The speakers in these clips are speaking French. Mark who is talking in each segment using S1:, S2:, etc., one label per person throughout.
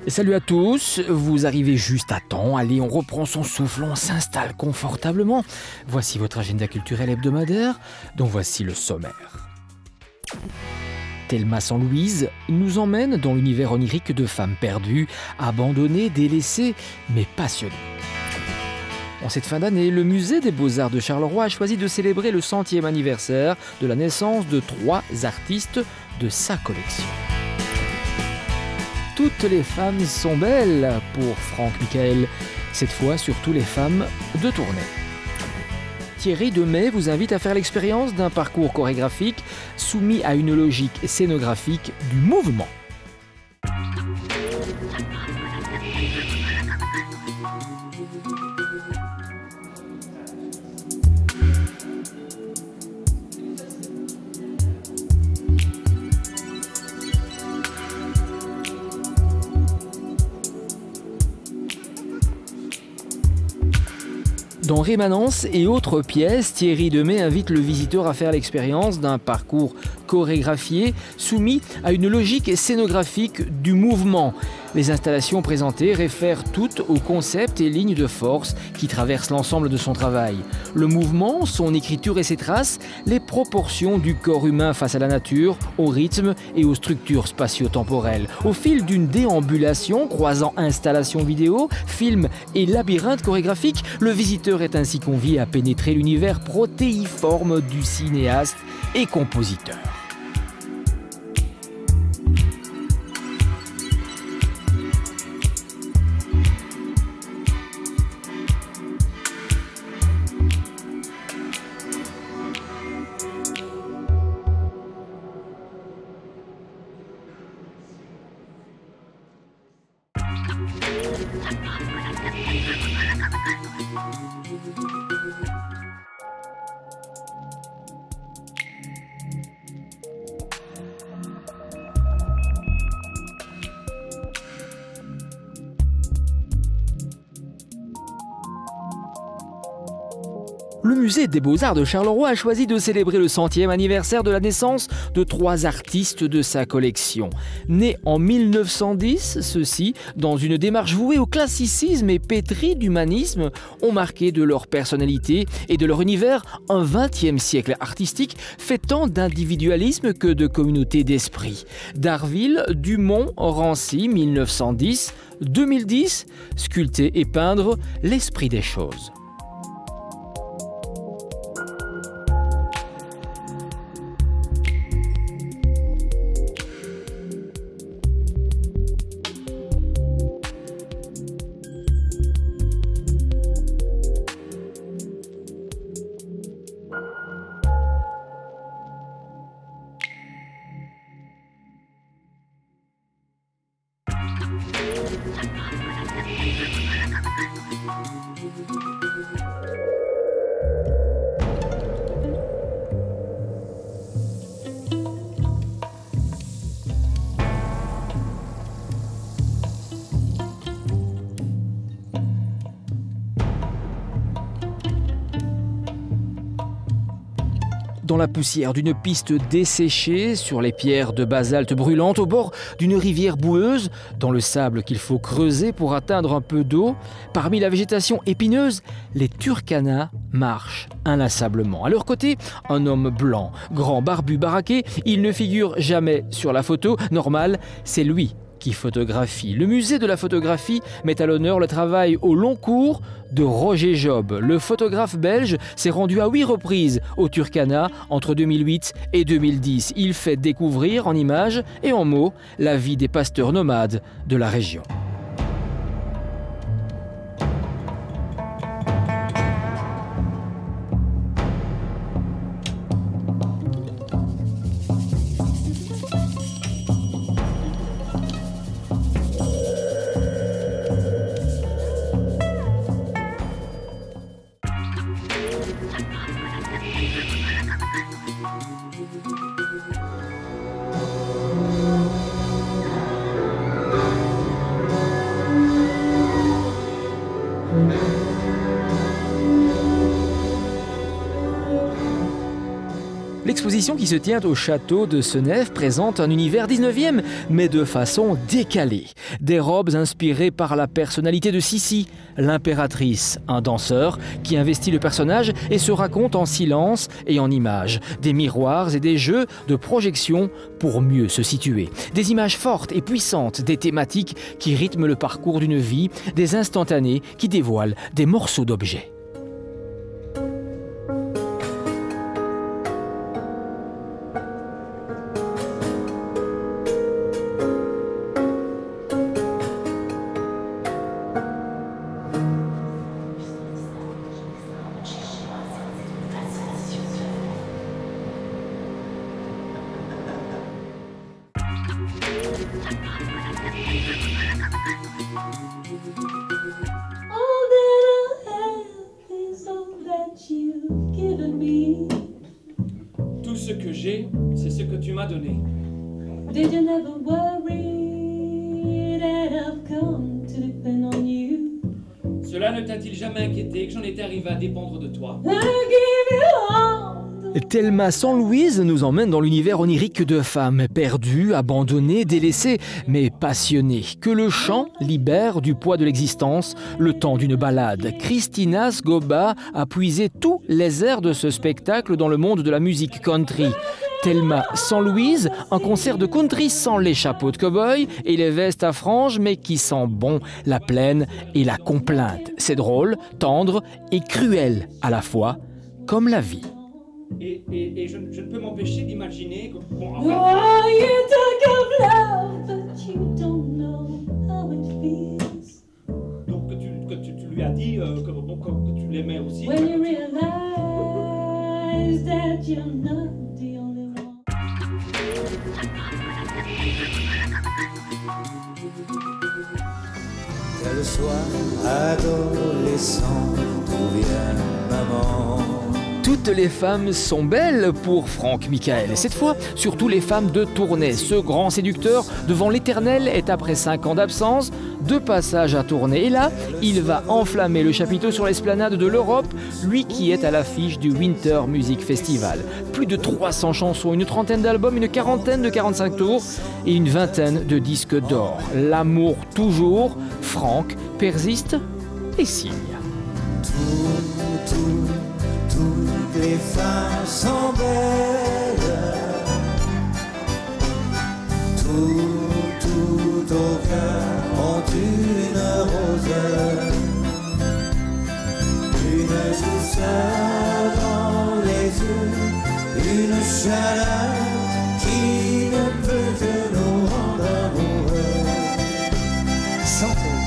S1: Salut à tous, vous arrivez juste à temps. Allez, on reprend son souffle, on s'installe confortablement. Voici votre agenda culturel hebdomadaire, dont voici le sommaire. Thelma sans Louise nous emmène dans l'univers onirique de femmes perdues, abandonnées, délaissées, mais passionnées. En cette fin d'année, le musée des Beaux-Arts de Charleroi a choisi de célébrer le 100e anniversaire de la naissance de 3 artistes de sa collection. Toutes les femmes sont belles pour Franck Michael, cette fois surtout les femmes de tournée. Thierry Demey vous invite à faire l'expérience d'un parcours chorégraphique soumis à une logique scénographique du mouvement. Dans Rémanence et autres pièces, Thierry Demey invite le visiteur à faire l'expérience d'un parcours chorégraphié soumis à une logique scénographique du mouvement. Les installations présentées réfèrent toutes aux concepts et lignes de force qui traversent l'ensemble de son travail. Le mouvement, son écriture et ses traces, les proportions du corps humain face à la nature, au rythme et aux structures spatio-temporelles. Au fil d'une déambulation croisant installations vidéo, films et labyrinthes chorégraphiques, le visiteur est ainsi convié à pénétrer l'univers protéiforme du cinéaste et compositeur. Le musée des Beaux-Arts de Charleroi a choisi de célébrer le 100e anniversaire de la naissance de 3 artistes de sa collection. Nés en 1910, ceux-ci, dans une démarche vouée au classicisme et pétris d'humanisme, ont marqué de leur personnalité et de leur univers un 20e siècle artistique fait tant d'individualisme que de communauté d'esprit. D'Arville, Dumont, Rancy, 1910, 2010, sculpter et peindre l'esprit des choses. Dans la poussière d'une piste desséchée, sur les pierres de basalte brûlantes, au bord d'une rivière boueuse, dans le sable qu'il faut creuser pour atteindre un peu d'eau, parmi la végétation épineuse, les Turkana marchent inlassablement. À leur côté, un homme blanc, grand, barbu, baraqué, il ne figure jamais sur la photo. Normal, c'est lui qui photographie. Le musée de la photographie met à l'honneur le travail au long cours de Roger Job. Le photographe belge s'est rendu à 8 reprises au Turkana entre 2008 et 2010. Il fait découvrir en images et en mots la vie des pasteurs nomades de la région. L'exposition qui se tient au château de Seneffe présente un univers 19e, mais de façon décalée. Des robes inspirées par la personnalité de Sissi, l'impératrice, un danseur qui investit le personnage et se raconte en silence et en images. Des miroirs et des jeux de projection pour mieux se situer. Des images fortes et puissantes, des thématiques qui rythment le parcours d'une vie, des instantanés qui dévoilent des morceaux d'objets.
S2: Tout ce que j'ai, c'est ce que tu m'as donné.
S3: Did you never worry that I've come to depend on you?
S2: Cela ne t'a-t-il jamais inquiété que j'en étais arrivé à dépendre de toi?
S3: I give you all.
S1: Thelma San Louise nous emmène dans l'univers onirique de femmes perdues, abandonnées, délaissées, mais passionnées, que le chant libère du poids de l'existence le temps d'une balade. Christina Sgoba a puisé tous les airs de ce spectacle dans le monde de la musique country. Thelma San Louise, un concert de country sans les chapeaux de cow-boy et les vestes à franges, mais qui sent bon la plaine et la complainte. C'est drôle, tendre et cruel à la fois, comme la vie.
S2: Et je ne peux m'empêcher d'imaginer que... Bon,
S3: Oh, you talk of love, but you don't know how it feels.
S2: donc que tu lui as dit que tu l'aimais aussi.
S3: When you realize that you're not the only one.
S4: Qu'elle soit adolescente ou bien maman.
S1: Toutes les femmes sont belles pour Franck Michael. Cette fois, surtout les femmes de Tournai. Ce grand séducteur devant l'éternel est, après 5 ans d'absence, de passage à Tournai. Et là, il va enflammer le chapiteau sur l'esplanade de l'Europe, lui qui est à l'affiche du Winter Music Festival. Plus de 300 chansons, une trentaine d'albums, une quarantaine de 45 tours et une vingtaine de disques d'or. L'amour toujours, Franck persiste et signe.
S4: Toutes les femmes sont belles. Tout au cœur ont une rose. Une douceur dans les yeux, une chaleur qui ne peut que nous rendre amoureux. Chantons.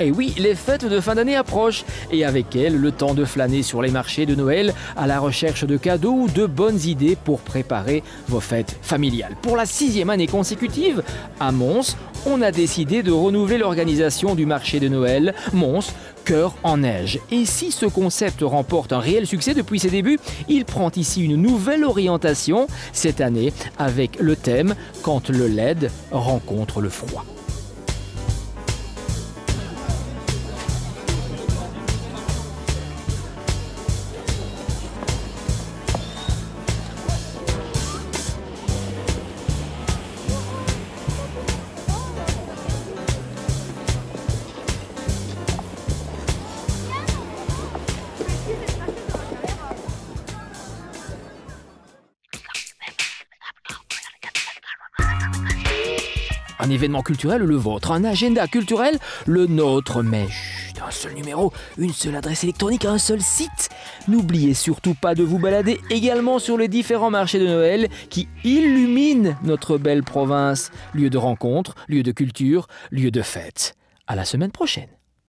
S1: Et oui, les fêtes de fin d'année approchent et avec elles, le temps de flâner sur les marchés de Noël à la recherche de cadeaux ou de bonnes idées pour préparer vos fêtes familiales. Pour la 6e année consécutive, à Mons, on a décidé de renouveler l'organisation du marché de Noël Mons Cœur en neige. Et si ce concept remporte un réel succès depuis ses débuts, il prend ici une nouvelle orientation cette année avec le thème « Quand le LED rencontre le froid ». Un événement culturel, le vôtre. Un agenda culturel, le nôtre. Mais chut, un seul numéro, une seule adresse électronique, un seul site. N'oubliez surtout pas de vous balader également sur les différents marchés de Noël qui illuminent notre belle province. Lieu de rencontre, lieu de culture, lieu de fête. À la semaine prochaine.